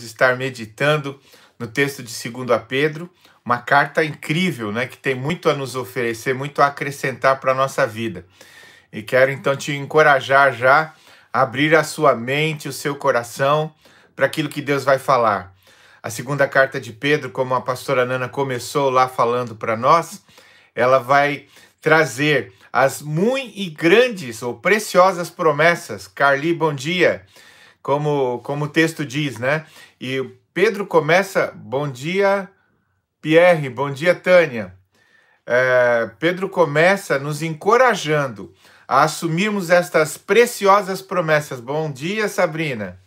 estar meditando no texto de 2 Pedro, uma carta incrível, né, que tem muito a nos oferecer, muito a acrescentar para a nossa vida. E quero então te encorajar já a abrir a sua mente, o seu coração para aquilo que Deus vai falar. A segunda carta de Pedro, como a pastora Nana começou lá falando para nós, ela vai trazer as muito e grandes ou preciosas promessas. Carli, bom dia, como o texto diz, né? E Pedro começa, bom dia, Pierre, bom dia, Tânia. Pedro começa nos encorajando a assumirmos estas preciosas promessas. Bom dia, Sabrina.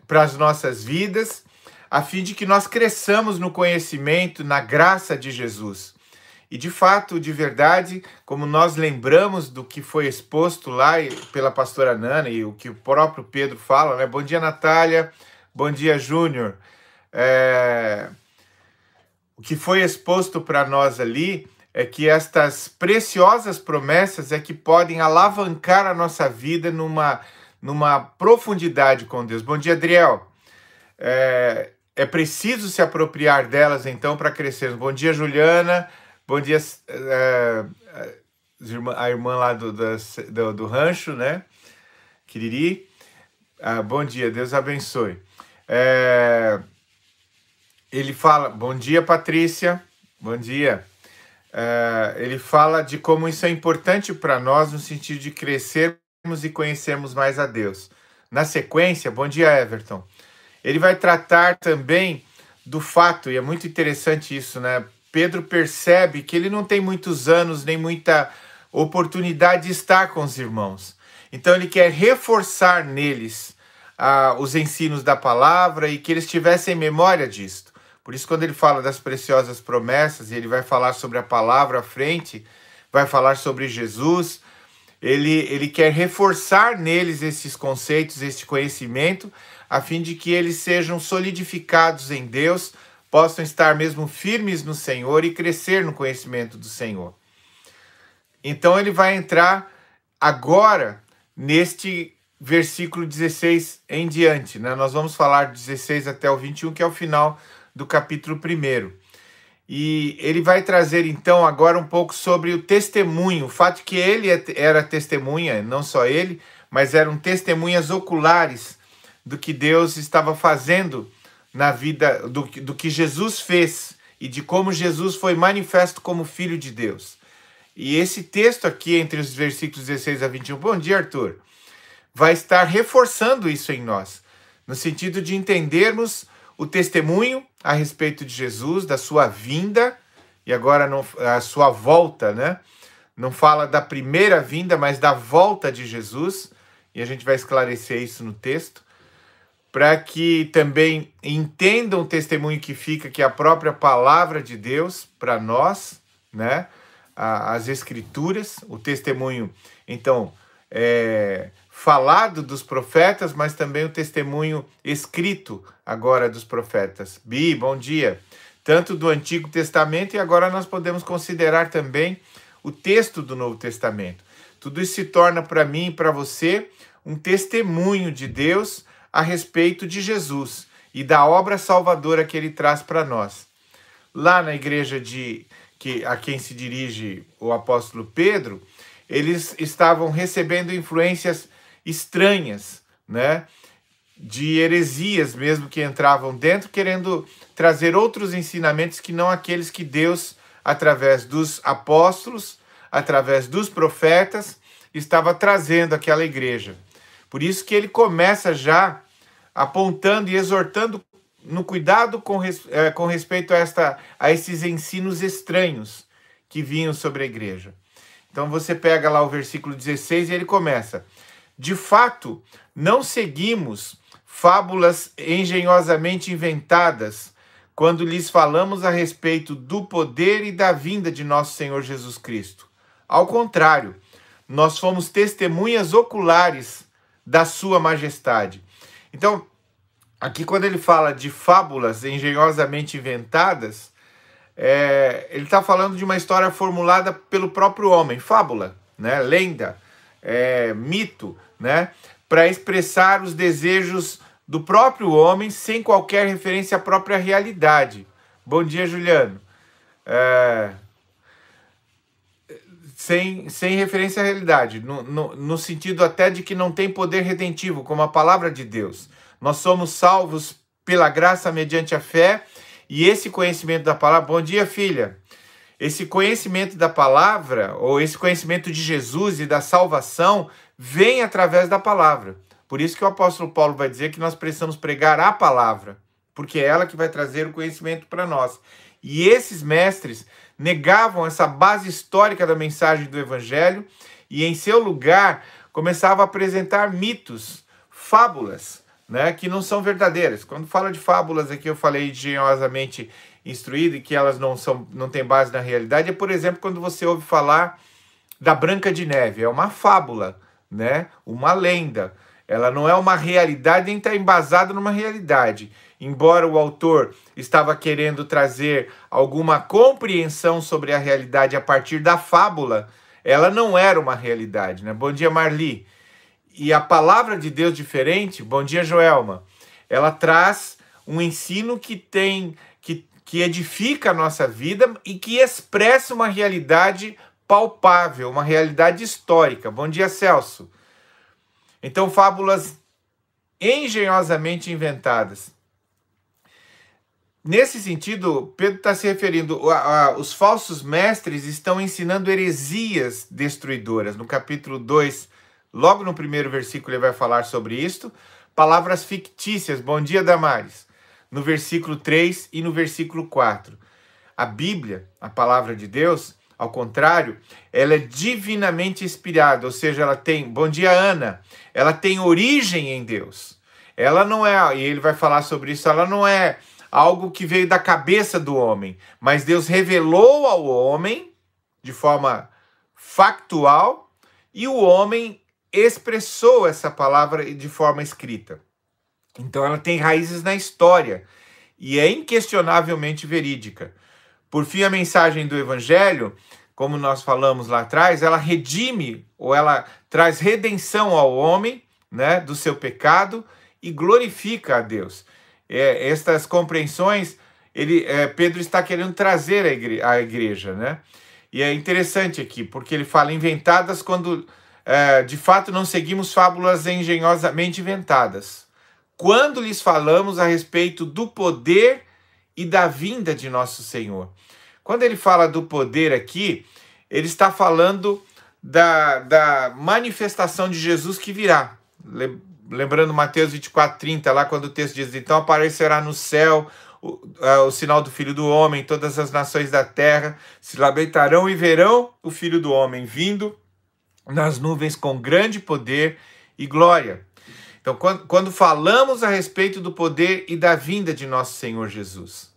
Para as nossas vidas, a fim de que nós cresçamos no conhecimento, na graça de Jesus. E de fato, de verdade, como nós lembramos do que foi exposto lá pela pastora Nana e o que o próprio Pedro fala, né? Bom dia, Natália. Bom dia, Júnior. O que foi exposto para nós ali é que estas preciosas promessas é que podem alavancar a nossa vida numa profundidade com Deus. Bom dia, Adriel. É preciso se apropriar delas, então, para crescermos. Bom dia, Juliana. Bom dia, a irmã lá do rancho, né? Quiriri. Bom dia, Deus abençoe. Ele fala, bom dia, Patrícia. Bom dia. Ele fala de como isso é importante para nós no sentido de crescermos e conhecermos mais a Deus. Na sequência, bom dia, Everton. Ele vai tratar também do fato, e é muito interessante isso, né? Pedro percebe que ele não tem muitos anos, nem muita oportunidade de estar com os irmãos. Então ele quer reforçar neles os ensinos da palavra e que eles tivessem memória disto. Por isso, quando ele fala das preciosas promessas, e ele vai falar sobre a palavra à frente, vai falar sobre Jesus, ele quer reforçar neles esses conceitos, este conhecimento, a fim de que eles sejam solidificados em Deus, possam estar mesmo firmes no Senhor e crescer no conhecimento do Senhor. Então ele vai entrar agora neste versículo 16 em diante, né? Nós vamos falar 16 até o 21, que é o final do capítulo 1. E ele vai trazer então agora um pouco sobre o testemunho, o fato que ele era testemunha, não só ele, mas eram testemunhas oculares do que Deus estava fazendo na vida, do que Jesus fez e de como Jesus foi manifesto como Filho de Deus. E esse texto aqui, entre os versículos 16 a 21, bom dia, Arthur, vai estar reforçando isso em nós, no sentido de entendermos o testemunho a respeito de Jesus, da sua vinda, e agora a sua volta, né? Não fala da primeira vinda, mas da volta de Jesus, e a gente vai esclarecer isso no texto, para que também entendam o testemunho que fica, que é a própria palavra de Deus para nós, né? As Escrituras, o testemunho, então, falado dos profetas, mas também o testemunho escrito agora dos profetas. Bi, bom dia. Tanto do Antigo Testamento e agora nós podemos considerar também o texto do Novo Testamento. Tudo isso se torna para mim e para você um testemunho de Deus a respeito de Jesus e da obra salvadora que ele traz para nós. Lá na igreja a quem se dirige o apóstolo Pedro, eles estavam recebendo influências estranhas, né? De heresias mesmo que entravam dentro, querendo trazer outros ensinamentos que não aqueles que Deus, através dos apóstolos, através dos profetas, estava trazendo àquela igreja. Por isso que ele começa já apontando e exortando no cuidado com respeito a esses ensinos estranhos que vinham sobre a igreja. Então você pega lá o versículo 16 e ele começa: de fato, não seguimos fábulas engenhosamente inventadas quando lhes falamos a respeito do poder e da vinda de nosso Senhor Jesus Cristo. Ao contrário, nós fomos testemunhas oculares da sua majestade. Então, aqui quando ele fala de fábulas engenhosamente inventadas, ele está falando de uma história formulada pelo próprio homem, fábula, né? Lenda, mito, né? Para expressar os desejos do próprio homem, sem qualquer referência à própria realidade. Bom dia, Juliano. Sem referência à realidade, no sentido até de que não tem poder redentivo, como a palavra de Deus. Nós somos salvos pela graça mediante a fé, e esse conhecimento da palavra... Bom dia, filha. Esse conhecimento da palavra, ou esse conhecimento de Jesus e da salvação, vem através da palavra. Por isso que o apóstolo Paulo vai dizer que nós precisamos pregar a palavra, porque é ela que vai trazer o conhecimento para nós. E esses mestres negavam essa base histórica da mensagem do evangelho e, em seu lugar, começavam a apresentar mitos, fábulas, né, que não são verdadeiras. Quando fala de fábulas aqui, eu falei engenhosamente instruído e que elas não têm base na realidade. É, por exemplo, quando você ouve falar da Branca de Neve. É uma fábula, né, uma lenda. Ela não é uma realidade, nem está embasada numa realidade. Embora o autor estava querendo trazer alguma compreensão sobre a realidade a partir da fábula, ela não era uma realidade, né? Bom dia, Marli. E a palavra de Deus diferente, bom dia, Joelma, ela traz um ensino que edifica a nossa vida e que expressa uma realidade palpável, uma realidade histórica. Bom dia, Celso. Então, fábulas engenhosamente inventadas. Nesse sentido, Pedro está se referindo, os falsos mestres estão ensinando heresias destruidoras. No capítulo 2, logo no primeiro versículo, ele vai falar sobre isto. Palavras fictícias, bom dia, Damares. No versículo 3 e no versículo 4. A Bíblia, a palavra de Deus, ao contrário, ela é divinamente inspirada, ou seja, ela tem, bom dia, Ana, ela tem origem em Deus. Ela não é, e ele vai falar sobre isso, ela não é algo que veio da cabeça do homem, mas Deus revelou ao homem de forma factual e o homem expressou essa palavra de forma escrita. Então ela tem raízes na história e é inquestionavelmente verídica. Por fim, a mensagem do Evangelho, como nós falamos lá atrás, ela redime ou ela traz redenção ao homem, né, do seu pecado e glorifica a Deus. Estas compreensões, Pedro está querendo trazer à igreja, né? E é interessante aqui, porque ele fala inventadas quando, de fato, não seguimos fábulas engenhosamente inventadas. Quando lhes falamos a respeito do poder e da vinda de nosso Senhor. Quando ele fala do poder aqui, ele está falando da manifestação de Jesus que virá. Lembrando Mateus 24:30, lá quando o texto diz, então aparecerá no céu o sinal do Filho do Homem, todas as nações da terra se lamentarão e verão o Filho do Homem vindo nas nuvens com grande poder e glória. Então, quando falamos a respeito do poder e da vinda de nosso Senhor Jesus,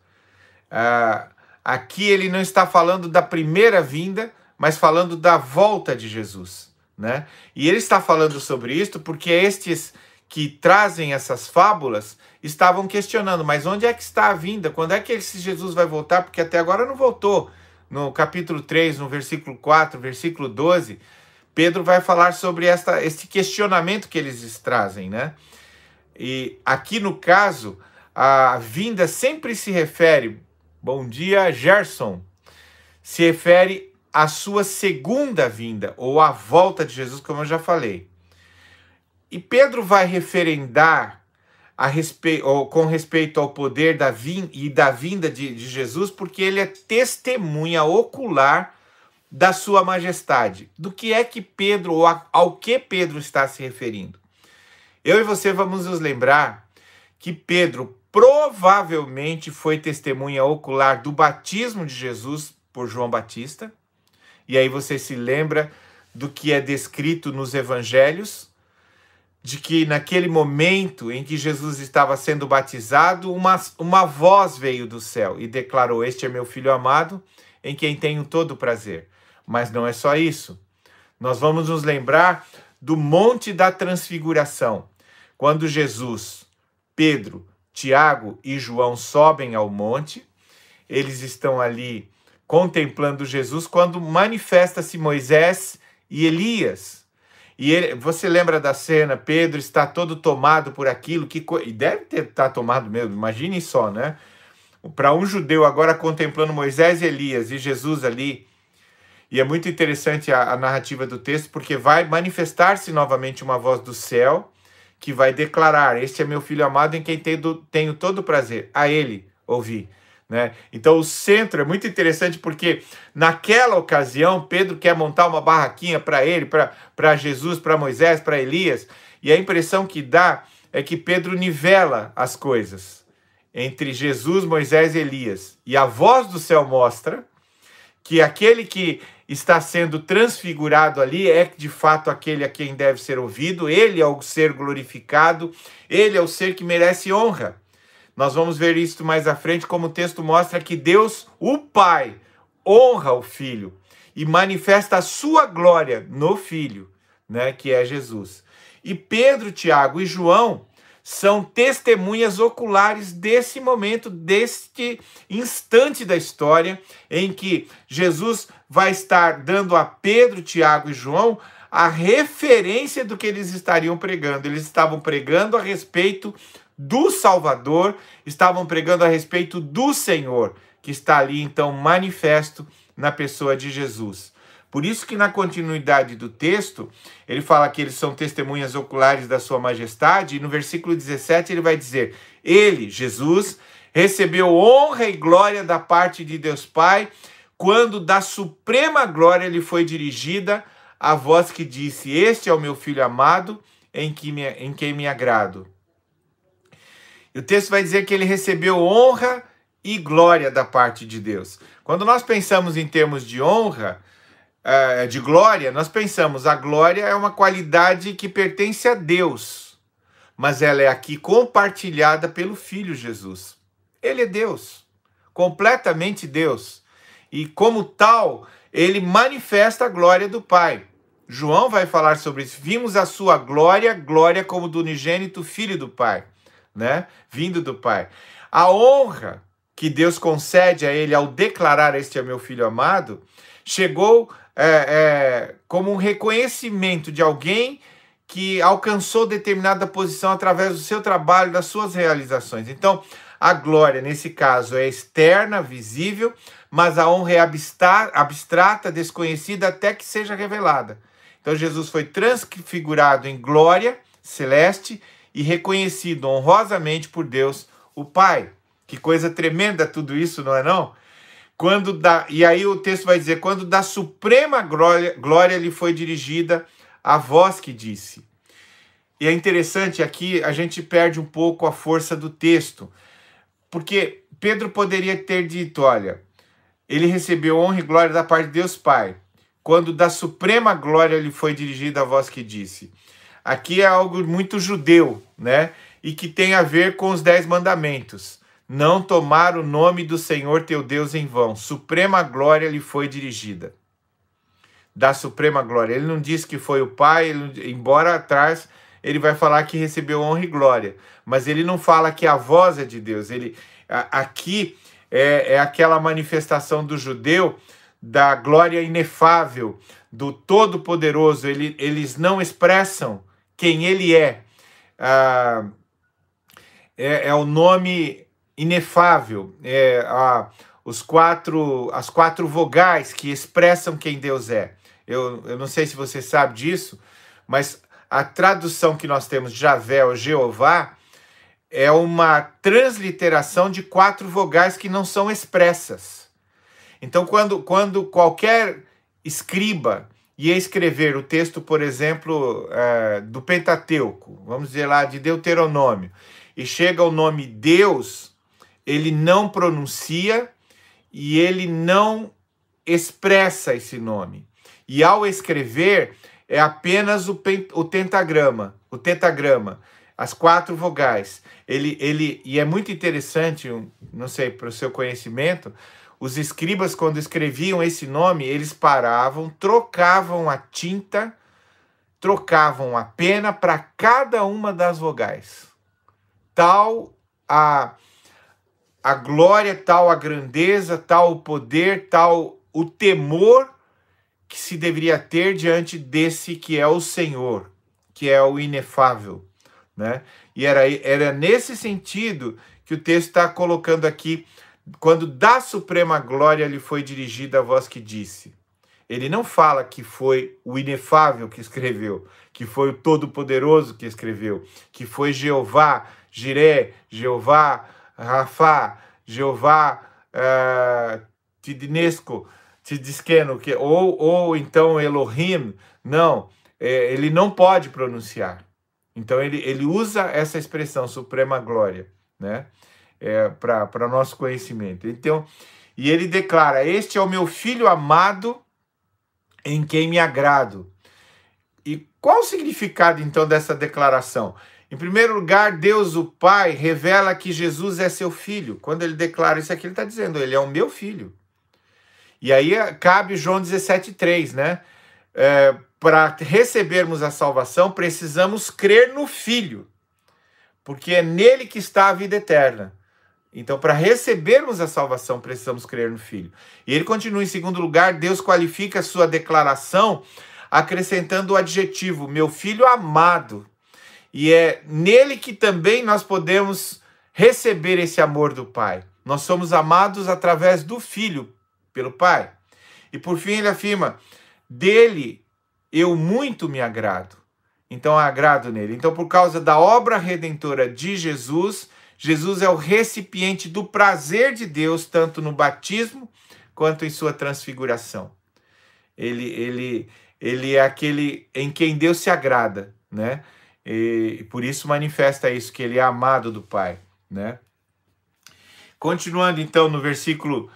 aqui ele não está falando da primeira vinda, mas falando da volta de Jesus, né? E ele está falando sobre isso porque estes que trazem essas fábulas estavam questionando, mas onde é que está a vinda? Quando é que esse Jesus vai voltar? Porque até agora não voltou. No capítulo 3, no versículo 4, versículo 12, Pedro vai falar sobre esse questionamento que eles trazem, né? E aqui no caso, a vinda sempre se refere, bom dia, Gerson, se refere à sua segunda vinda, ou à volta de Jesus, como eu já falei. E Pedro vai referendar com respeito ao poder da vinda de Jesus, porque ele é testemunha ocular da sua majestade. Do que é que Pedro, ou ao que Pedro está se referindo? Eu e você vamos nos lembrar que Pedro provavelmente foi testemunha ocular do batismo de Jesus por João Batista. E aí você se lembra do que é descrito nos evangelhos, de que naquele momento em que Jesus estava sendo batizado, uma voz veio do céu e declarou, este é meu filho amado, em quem tenho todo o prazer. Mas não é só isso. Nós vamos nos lembrar do Monte da Transfiguração, quando Jesus, Pedro, Tiago e João sobem ao monte, eles estão ali contemplando Jesus, quando manifesta-se Moisés e Elias. E você lembra da cena, Pedro está todo tomado por aquilo, e deve estar tomado mesmo, imagine só, né? Para um judeu agora contemplando Moisés e Elias e Jesus ali, e é muito interessante a narrativa do texto, porque vai manifestar-se novamente uma voz do céu, que vai declarar: este é meu filho amado em quem tenho todo prazer, a ele ouvi. Né? Então o centro é muito interessante, porque naquela ocasião Pedro quer montar uma barraquinha para ele, para Jesus, para Moisés, para Elias, e a impressão que dá é que Pedro nivela as coisas entre Jesus, Moisés e Elias, e a voz do céu mostra que aquele que está sendo transfigurado ali é de fato aquele a quem deve ser ouvido, ele é o ser glorificado, ele é o ser que merece honra. Nós vamos ver isso mais à frente, como o texto mostra que Deus, o Pai, honra o Filho e manifesta a sua glória no Filho, né, que é Jesus. E Pedro, Tiago e João são testemunhas oculares desse momento, deste instante da história em que Jesus vai estar dando a Pedro, Tiago e João a referência do que eles estariam pregando. Eles estavam pregando a respeito do Salvador, estavam pregando a respeito do Senhor, que está ali então manifesto na pessoa de Jesus. Por isso que na continuidade do texto, ele fala que eles são testemunhas oculares da sua majestade, e no versículo 17 ele vai dizer: ele, Jesus, recebeu honra e glória da parte de Deus Pai, quando da suprema glória lhe foi dirigida a voz que disse: este é o meu filho amado, em quem me agrado. E o texto vai dizer que ele recebeu honra e glória da parte de Deus. Quando nós pensamos em termos de honra, de glória, nós pensamos, a glória é uma qualidade que pertence a Deus, mas ela é aqui compartilhada pelo Filho Jesus. Ele é Deus, completamente Deus, e como tal, ele manifesta a glória do Pai. João vai falar sobre isso. Vimos a sua glória, glória como do unigênito Filho do Pai, né? Vindo do Pai. A honra que Deus concede a ele ao declarar: este é meu Filho amado, chegou como um reconhecimento de alguém que alcançou determinada posição através do seu trabalho, das suas realizações. Então, a glória, nesse caso, é externa, visível, mas a honra é abstrata, desconhecida, até que seja revelada. Então, Jesus foi transfigurado em glória celeste e reconhecido honrosamente por Deus, o Pai. Que coisa tremenda tudo isso, não é não? E aí o texto vai dizer: quando da suprema glória lhe foi dirigida a voz que disse. E é interessante, aqui a gente perde um pouco a força do texto, porque Pedro poderia ter dito: olha, ele recebeu honra e glória da parte de Deus Pai, quando da suprema glória lhe foi dirigida a voz que disse. Aqui é algo muito judeu, né? E que tem a ver com os 10 mandamentos. Não tomar o nome do Senhor teu Deus em vão. Suprema glória lhe foi dirigida. Da suprema glória. Ele não disse que foi o Pai, embora atrás ele vai falar que recebeu honra e glória. Mas ele não fala que a voz é de Deus. Aqui é aquela manifestação do judeu da glória inefável, do Todo-Poderoso. Eles não expressam quem ele é. É o nome inefável, as quatro vogais que expressam quem Deus é. Eu não sei se você sabe disso, mas a tradução que nós temos de Javé ou Jeová é uma transliteração de 4 vogais que não são expressas. Então, quando qualquer escriba ia escrever o texto, por exemplo, do Pentateuco, vamos dizer lá, de Deuteronômio, e chega o nome Deus, ele não pronuncia e ele não expressa esse nome. E ao escrever, é apenas o tetagrama, as 4 vogais. E é muito interessante, não sei, para o seu conhecimento, os escribas, quando escreviam esse nome, eles paravam, trocavam a tinta, trocavam a pena para cada uma das vogais. Tal a glória, tal a grandeza, tal o poder, tal o temor que se deveria ter diante desse que é o Senhor, que é o inefável, né? E era nesse sentido que o texto está colocando aqui, quando da suprema glória lhe foi dirigida a voz que disse. Ele não fala que foi o inefável que escreveu, que foi o Todo-Poderoso que escreveu, que foi Jeová, Jiré, Jeová, Rafá, Jeová, Tidnesco, Tidisqueno, ou então Elohim. Não, ele não pode pronunciar. Então ele usa essa expressão, suprema glória, né? Para nosso conhecimento. Então, e ele declara: este é o meu filho amado, em quem me agrado. E qual o significado, então, dessa declaração? Em primeiro lugar, Deus, o Pai, revela que Jesus é seu filho. Quando ele declara isso aqui, ele está dizendo: ele é o meu filho. E aí cabe João 17,3, né? Para recebermos a salvação, precisamos crer no Filho, porque é nele que está a vida eterna. Então, para recebermos a salvação, precisamos crer no Filho. E ele continua: em segundo lugar, Deus qualifica a sua declaração acrescentando o adjetivo meu filho amado. E é nele que também nós podemos receber esse amor do Pai. Nós somos amados através do Filho pelo Pai. E por fim ele afirma: dele eu muito me agrado. Então agrado nele. Então, por causa da obra redentora de Jesus, Jesus é o recipiente do prazer de Deus, tanto no batismo quanto em sua transfiguração. Ele é aquele em quem Deus se agrada, né? E por isso manifesta isso, que ele é amado do Pai, né? Continuando então no versículo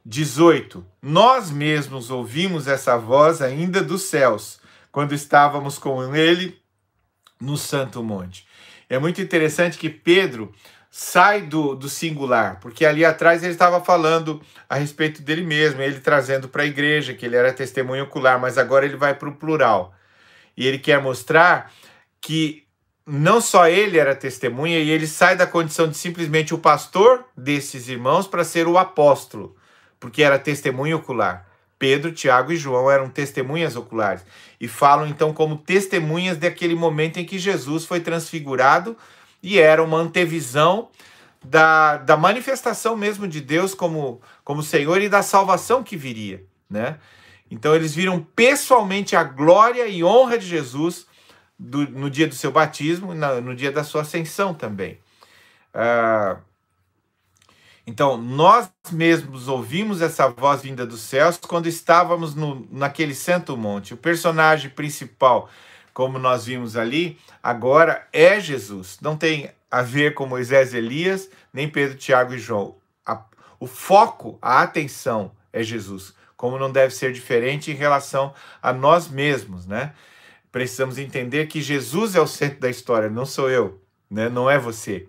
18: nós mesmos ouvimos essa voz ainda dos céus, quando estávamos com ele no Santo Monte. É muito interessante que Pedro sai do singular, porque ali atrás ele estava falando a respeito dele mesmo, ele trazendo para a igreja que ele era testemunho ocular, mas agora ele vai para o plural. E ele quer mostrar que não só ele era testemunha, e ele sai da condição de simplesmente o pastor desses irmãos para ser o apóstolo, porque era testemunho ocular. Pedro, Tiago e João eram testemunhas oculares e falam então como testemunhas daquele momento em que Jesus foi transfigurado, e era uma antevisão da manifestação mesmo de Deus como Senhor e da salvação que viria, né? Então eles viram pessoalmente a glória e honra de Jesus no dia do seu batismo e no dia da sua ascensão também. Então, nós mesmos ouvimos essa voz vinda dos céus quando estávamos naquele santo monte. O personagem principal, como nós vimos ali, agora é Jesus. Não tem a ver com Moisés e Elias, nem Pedro, Tiago e João. O foco, a atenção é Jesus, como não deve ser diferente em relação a nós mesmos, né? Precisamos entender que Jesus é o centro da história, não sou eu, né? Não é você.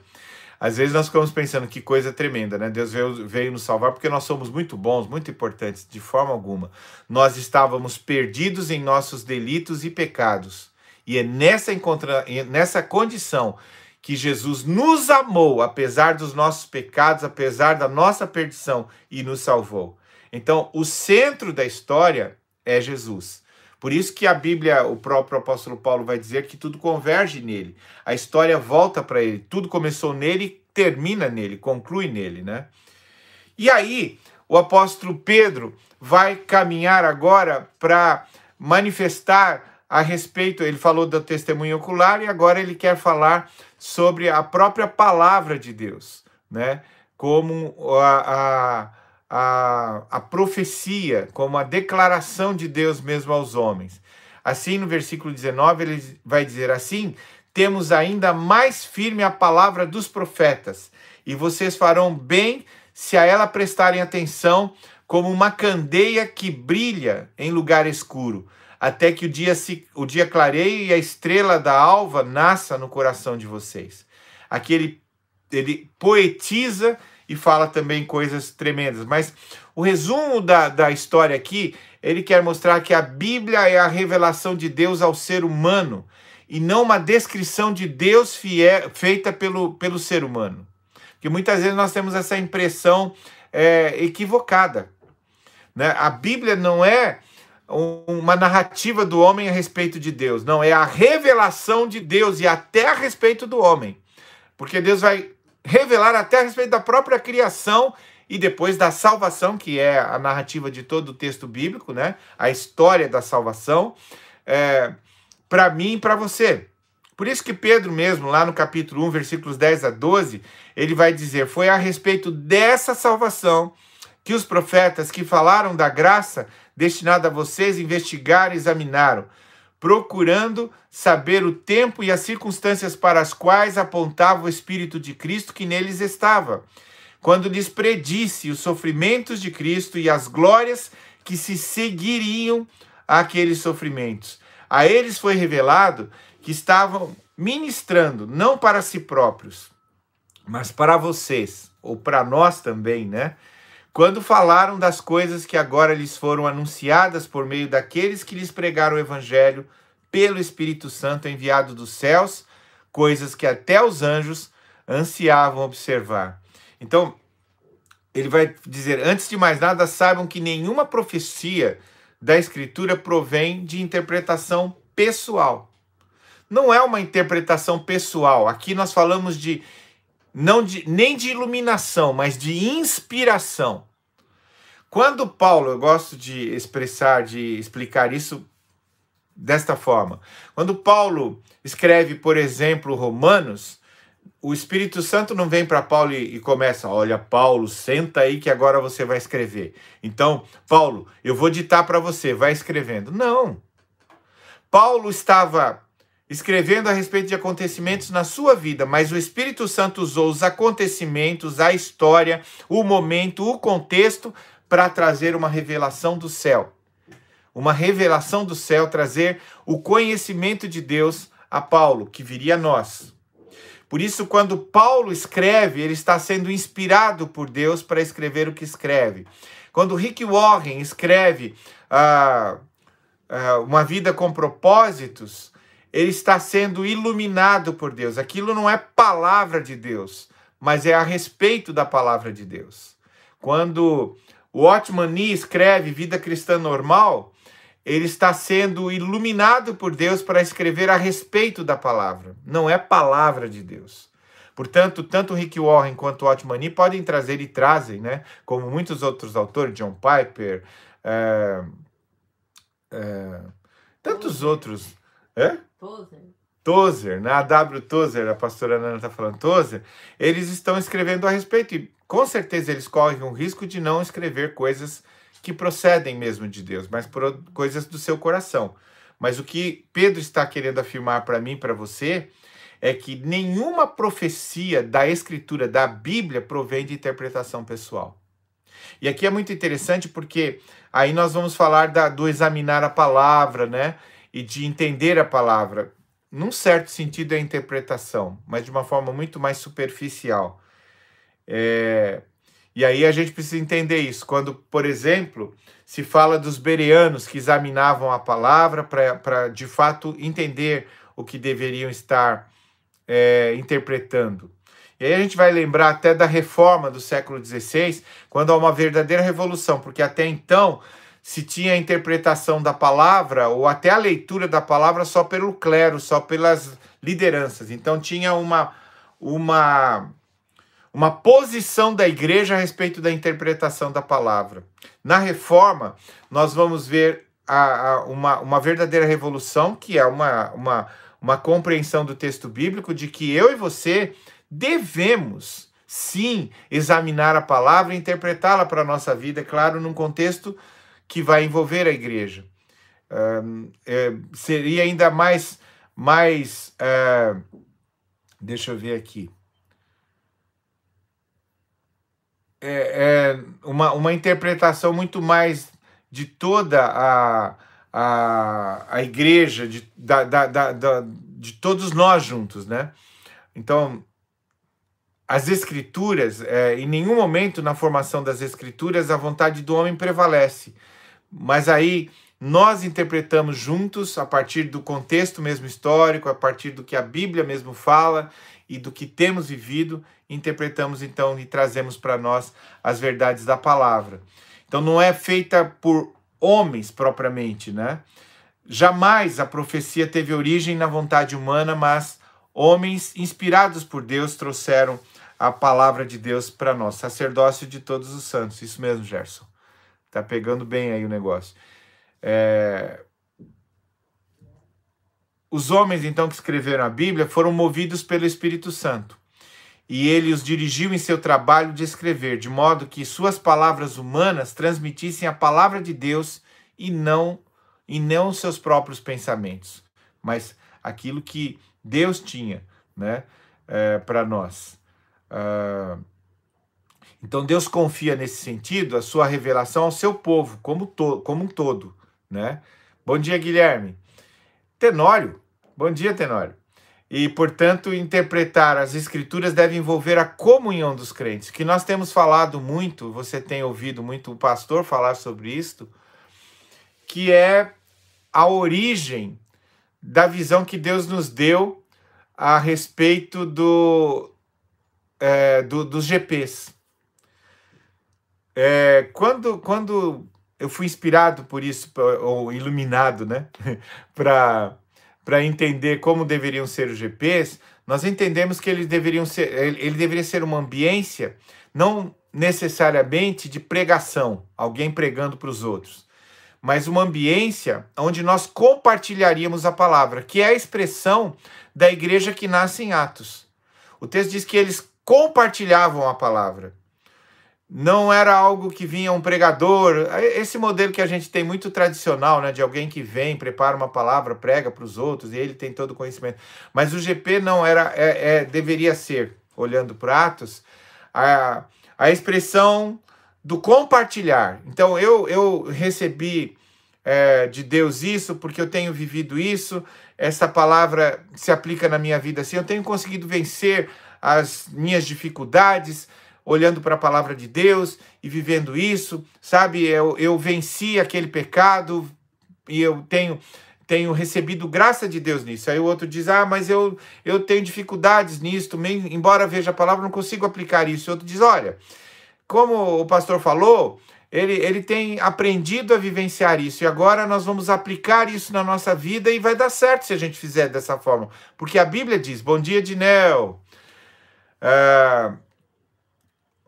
Às vezes nós ficamos pensando que coisa tremenda, né? Deus veio nos salvar porque nós somos muito bons, muito importantes. De forma alguma. Nós estávamos perdidos em nossos delitos e pecados. E é nessa condição que Jesus nos amou, apesar dos nossos pecados, apesar da nossa perdição, e nos salvou. Então, o centro da história é Jesus. Por isso que a Bíblia, o próprio apóstolo Paulo vai dizer que tudo converge nele. A história volta para ele. Tudo começou nele, termina nele, conclui nele, né? E aí, o apóstolo Pedro vai caminhar agora para manifestar a respeito, ele falou do testemunho ocular e agora ele quer falar sobre a própria palavra de Deus, né? Como a profecia, como a declaração de Deus mesmo aos homens. Assim, no versículo 19, ele vai dizer assim: temos ainda mais firme a palavra dos profetas, e vocês farão bem se a ela prestarem atenção, como uma candeia que brilha em lugar escuro, até que o dia clareie e a estrela da alva nasça no coração de vocês. Aqui ele poetiza e fala também coisas tremendas. Mas o resumo da história aqui, ele quer mostrar que a Bíblia é a revelação de Deus ao ser humano e não uma descrição de Deus feita pelo ser humano. Porque muitas vezes nós temos essa impressão equivocada, né? A Bíblia não é uma narrativa do homem a respeito de Deus. Não, é a revelação de Deus e até a respeito do homem. Porque Deus vai revelar até a respeito da própria criação e depois da salvação, que é a narrativa de todo o texto bíblico, né? A história da salvação, para mim e para você. Por isso que Pedro mesmo, lá no capítulo 1, versículos 10 a 12, ele vai dizer: foi a respeito dessa salvação que os profetas que falaram da graça destinada a vocês investigaram e examinaram, procurando saber o tempo e as circunstâncias para as quais apontava o Espírito de Cristo que neles estava, quando lhes predisse os sofrimentos de Cristo e as glórias que se seguiriam àqueles sofrimentos. A eles foi revelado que estavam ministrando, não para si próprios, mas para vocês, ou para nós também, né? Quando falaram das coisas que agora lhes foram anunciadas por meio daqueles que lhes pregaram o Evangelho pelo Espírito Santo enviado dos céus, coisas que até os anjos ansiavam observar. Então, ele vai dizer: antes de mais nada, saibam que nenhuma profecia da Escritura provém de interpretação pessoal. Não é uma interpretação pessoal. Aqui nós falamos nem de iluminação, mas de inspiração. Quando Paulo, eu gosto de explicar isso desta forma. Quando Paulo escreve, por exemplo, Romanos, o Espírito Santo não vem para Paulo e começa: olha, Paulo, senta aí que agora você vai escrever. Então, Paulo, eu vou ditar para você, vai escrevendo. Não. Paulo estava escrevendo a respeito de acontecimentos na sua vida, mas o Espírito Santo usou os acontecimentos, a história, o momento, o contexto para trazer uma revelação do céu. Uma revelação do céu, trazer o conhecimento de Deus a Paulo, que viria a nós. Por isso, quando Paulo escreve, ele está sendo inspirado por Deus para escrever o que escreve. Quando Rick Warren escreve Uma Vida com Propósitos, ele está sendo iluminado por Deus. Aquilo não é palavra de Deus, mas é a respeito da palavra de Deus. Quando o Watchman Nee escreve Vida Cristã Normal, ele está sendo iluminado por Deus para escrever a respeito da palavra. Não é palavra de Deus. Portanto, tanto Rick Warren quanto o Watchman Nee podem trazer e trazem, né? Como muitos outros autores, John Piper, tantos outros. Tozer, né? A W. Tozer, a pastora Nana está falando Tozer, eles estão escrevendo a respeito e com certeza eles correm o risco de não escrever coisas que procedem mesmo de Deus, mas por coisas do seu coração. Mas o que Pedro está querendo afirmar para mim e para você é que nenhuma profecia da Escritura, da Bíblia, provém de interpretação pessoal. E aqui é muito interessante porque aí nós vamos falar do examinar a palavra, né? E de entender a palavra. Num certo sentido é interpretação, mas de uma forma muito mais superficial. E aí a gente precisa entender isso. Quando, por exemplo, se fala dos bereanos que examinavam a palavra para de fato entender o que deveriam estar interpretando. E aí a gente vai lembrar até da reforma do século XVI, quando há uma verdadeira revolução, porque até então se tinha a interpretação da palavra ou até a leitura da palavra só pelo clero, só pelas lideranças. Então tinha uma posição da igreja a respeito da interpretação da palavra. Na reforma, nós vamos ver uma verdadeira revolução, que é uma compreensão do texto bíblico de que eu e você devemos, sim, examinar a palavra e interpretá-la para a nossa vida, é claro, num contexto que vai envolver a igreja. Seria ainda mais deixa eu ver aqui. Uma interpretação muito mais de toda a igreja, de todos nós juntos, né? Então, as Escrituras, em nenhum momento na formação das Escrituras a vontade do homem prevalece, mas aí nós interpretamos juntos a partir do contexto mesmo histórico, a partir do que a Bíblia mesmo fala e do que temos vivido, interpretamos então e trazemos para nós as verdades da palavra. Então não é feita por homens propriamente, né? Jamais a profecia teve origem na vontade humana, mas homens inspirados por Deus trouxeram a palavra de Deus para nós. Sacerdócio de todos os santos. Isso mesmo, Gerson. Tá pegando bem aí o negócio. Os homens, então, que escreveram a Bíblia foram movidos pelo Espírito Santo. E ele os dirigiu em seu trabalho de escrever, de modo que suas palavras humanas transmitissem a palavra de Deus e não seus próprios pensamentos, mas aquilo que Deus tinha, né, para nós. Então Deus confia nesse sentido a sua revelação ao seu povo, como um todo, né? Bom dia, Guilherme. Tenório, bom dia, Tenório. E, portanto, interpretar as Escrituras deve envolver a comunhão dos crentes, que nós temos falado muito, você tem ouvido muito o pastor falar sobre isto, que é a origem da visão que Deus nos deu a respeito dos GPs. Quando eu fui inspirado por isso, ou iluminado, né, para entender como deveriam ser os GPs, nós entendemos que ele deveria ser uma ambiência não necessariamente de pregação, alguém pregando para os outros, mas uma ambiência onde nós compartilharíamos a palavra, que é a expressão da igreja que nasce em Atos. O texto diz que eles compartilhavam a palavra. Não era algo que vinha um pregador, esse modelo que a gente tem muito tradicional, né, de alguém que vem, prepara uma palavra, prega para os outros, e ele tem todo o conhecimento. Mas o GP não era, deveria ser, olhando para Atos, a expressão do compartilhar. Então eu recebi de Deus isso, porque eu tenho vivido isso, essa palavra se aplica na minha vida assim, eu tenho conseguido vencer as minhas dificuldades, olhando para a palavra de Deus e vivendo isso, sabe? Eu venci aquele pecado e eu tenho recebido graça de Deus nisso. Aí o outro diz, mas eu tenho dificuldades nisso, embora veja a palavra, não consigo aplicar isso. O outro diz, olha, como o pastor falou, ele tem aprendido a vivenciar isso e agora nós vamos aplicar isso na nossa vida e vai dar certo se a gente fizer dessa forma. Porque a Bíblia diz, bom dia, Dinel,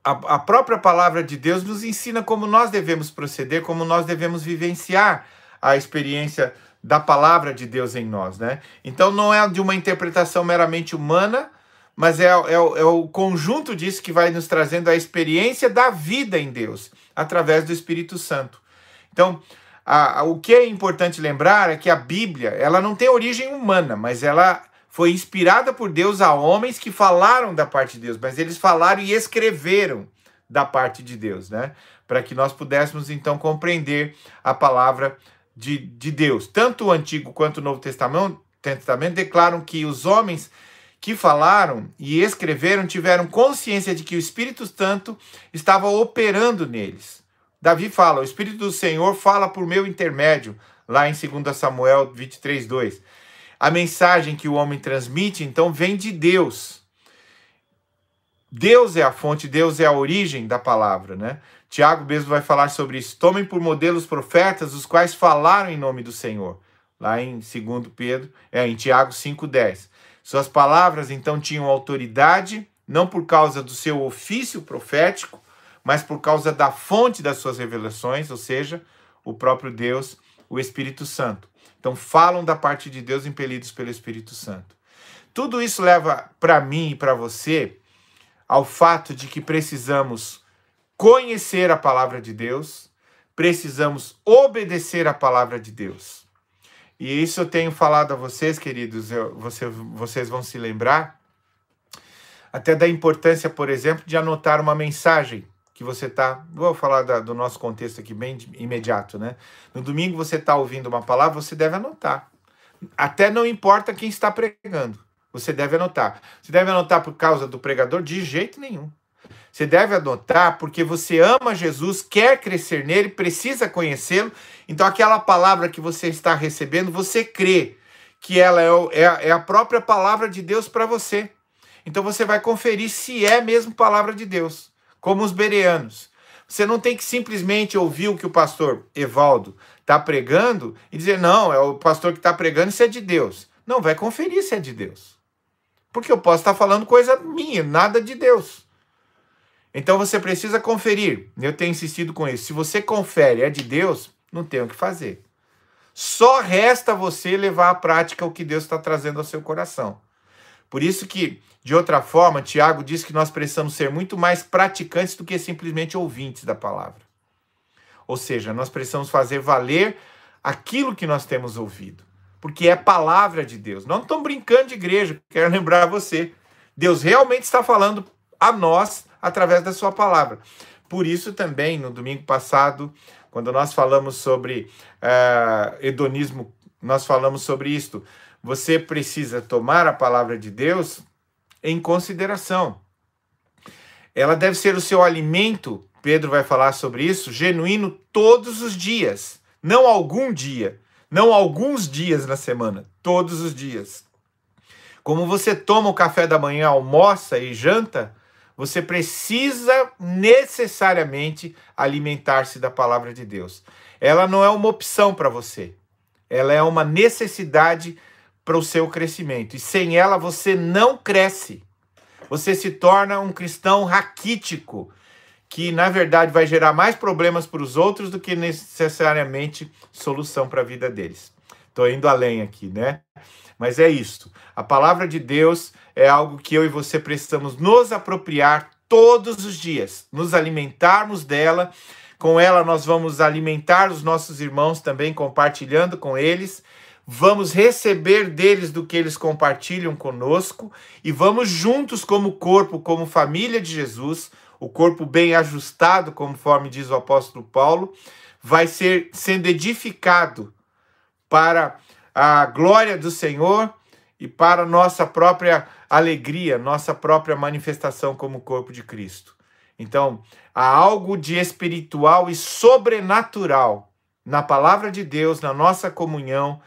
a própria palavra de Deus nos ensina como nós devemos proceder, como nós devemos vivenciar a experiência da palavra de Deus em nós, né? Então não é de uma interpretação meramente humana, mas é o conjunto disso que vai nos trazendo a experiência da vida em Deus, através do Espírito Santo. Então, o que é importante lembrar é que a Bíblia, ela não tem origem humana, mas ela foi inspirada por Deus a homens que falaram da parte de Deus, mas eles falaram e escreveram da parte de Deus, né? Para que nós pudéssemos, então, compreender a palavra de Deus. Tanto o Antigo quanto o Novo Testamento declaram que os homens que falaram e escreveram tiveram consciência de que o Espírito Santo estava operando neles. Davi fala, o Espírito do Senhor fala por meu intermédio, lá em 2 Samuel 23:2. A mensagem que o homem transmite, então, vem de Deus. Deus é a fonte, Deus é a origem da palavra, né? Tiago mesmo vai falar sobre isso. Tomem por modelo os profetas, os quais falaram em nome do Senhor. Lá em 2 Pedro, em Tiago 5:10. Suas palavras, então, tinham autoridade, não por causa do seu ofício profético, mas por causa da fonte das suas revelações, ou seja, o próprio Deus, o Espírito Santo. Então, falam da parte de Deus impelidos pelo Espírito Santo. Tudo isso leva para mim e para você ao fato de que precisamos conhecer a palavra de Deus, precisamos obedecer a palavra de Deus. E isso eu tenho falado a vocês, queridos, vocês vão se lembrar, até da importância, por exemplo, de anotar uma mensagem que você está... Vou falar do nosso contexto aqui bem imediato, né? No domingo você está ouvindo uma palavra, você deve anotar. Até não importa quem está pregando, você deve anotar. Você deve anotar por causa do pregador? De jeito nenhum. Você deve anotar porque você ama Jesus, quer crescer nele, precisa conhecê-lo. Então aquela palavra que você está recebendo, você crê que ela é a própria palavra de Deus para você. Então você vai conferir se é mesmo palavra de Deus, como os bereanos. Você não tem que simplesmente ouvir o que o pastor Evaldo está pregando e dizer, não, é o pastor que está pregando, isso é de Deus. Não, vai conferir se é de Deus. Porque eu posso estar falando coisa minha, nada de Deus. Então você precisa conferir. Eu tenho insistido com isso. Se você confere é de Deus, não tem o que fazer. Só resta você levar à prática o que Deus está trazendo ao seu coração. Por isso que, de outra forma, Tiago diz que nós precisamos ser muito mais praticantes do que simplesmente ouvintes da palavra. Ou seja, nós precisamos fazer valer aquilo que nós temos ouvido. Porque é palavra de Deus. Não estamos brincando de igreja, quero lembrar você. Deus realmente está falando a nós através da sua palavra. Por isso também, no domingo passado, quando nós falamos sobre hedonismo, nós falamos sobre isto. Você precisa tomar a palavra de Deus em consideração. Ela deve ser o seu alimento, Pedro vai falar sobre isso, genuíno todos os dias. Não algum dia, não alguns dias na semana, todos os dias. Como você toma o café da manhã, almoça e janta, você precisa necessariamente alimentar-se da palavra de Deus. Ela não é uma opção para você. Ela é uma necessidade para o seu crescimento. E sem ela você não cresce. Você se torna um cristão raquítico, que na verdade vai gerar mais problemas para os outros do que necessariamente solução para a vida deles. Estou indo além aqui, né? Mas é isso. A palavra de Deus é algo que eu e você precisamos nos apropriar todos os dias, nos alimentarmos dela. Com ela nós vamos alimentar os nossos irmãos também, compartilhando com eles. Vamos receber deles do que eles compartilham conosco e vamos juntos como corpo, como família de Jesus, o corpo bem ajustado, conforme diz o apóstolo Paulo, vai ser sendo edificado para a glória do Senhor e para nossa própria alegria, nossa própria manifestação como corpo de Cristo. Então, há algo de espiritual e sobrenatural na palavra de Deus, na nossa comunhão,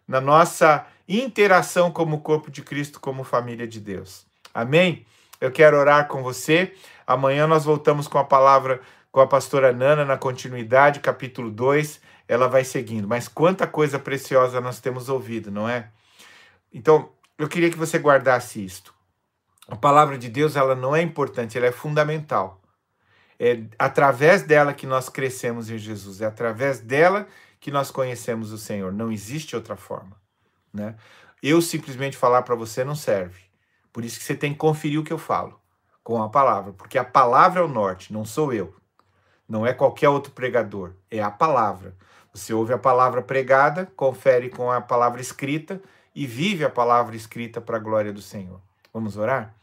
na nossa interação como corpo de Cristo, como família de Deus. Amém? Eu quero orar com você. Amanhã nós voltamos com a palavra com a pastora Nana na continuidade, capítulo 2. Ela vai seguindo. Mas quanta coisa preciosa nós temos ouvido, não é? Então, eu queria que você guardasse isto. A palavra de Deus, ela não é importante, ela é fundamental. É através dela que nós crescemos em Jesus. É através dela que nós conhecemos o Senhor. Não existe outra forma, né? Eu simplesmente falar para você não serve. Por isso que você tem que conferir o que eu falo com a palavra, porque a palavra é o norte, não sou eu. Não é qualquer outro pregador, é a palavra. Você ouve a palavra pregada, confere com a palavra escrita e vive a palavra escrita para a glória do Senhor. Vamos orar?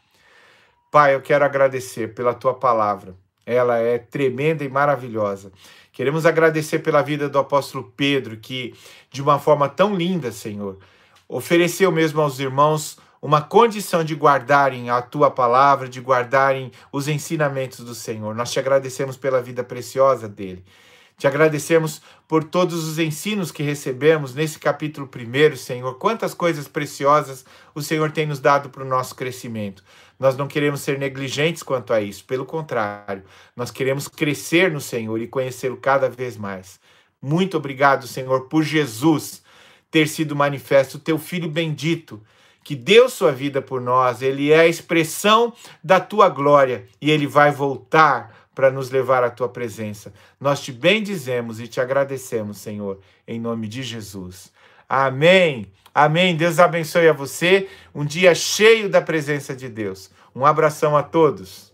Pai, eu quero agradecer pela tua palavra. Ela é tremenda e maravilhosa. Queremos agradecer pela vida do apóstolo Pedro, que, de uma forma tão linda, Senhor, ofereceu mesmo aos irmãos uma condição de guardarem a tua palavra, de guardarem os ensinamentos do Senhor. Nós te agradecemos pela vida preciosa dele. Te agradecemos por todos os ensinos que recebemos nesse capítulo 1, Senhor. Quantas coisas preciosas o Senhor tem nos dado para o nosso crescimento. Nós não queremos ser negligentes quanto a isso. Pelo contrário, nós queremos crescer no Senhor e conhecê-lo cada vez mais. Muito obrigado, Senhor, por Jesus ter sido manifesto, o teu Filho bendito, que deu sua vida por nós. Ele é a expressão da tua glória e ele vai voltar para nos levar à tua presença. Nós te bendizemos e te agradecemos, Senhor, em nome de Jesus. Amém. Amém. Deus abençoe a você. Um dia cheio da presença de Deus. Um abração a todos.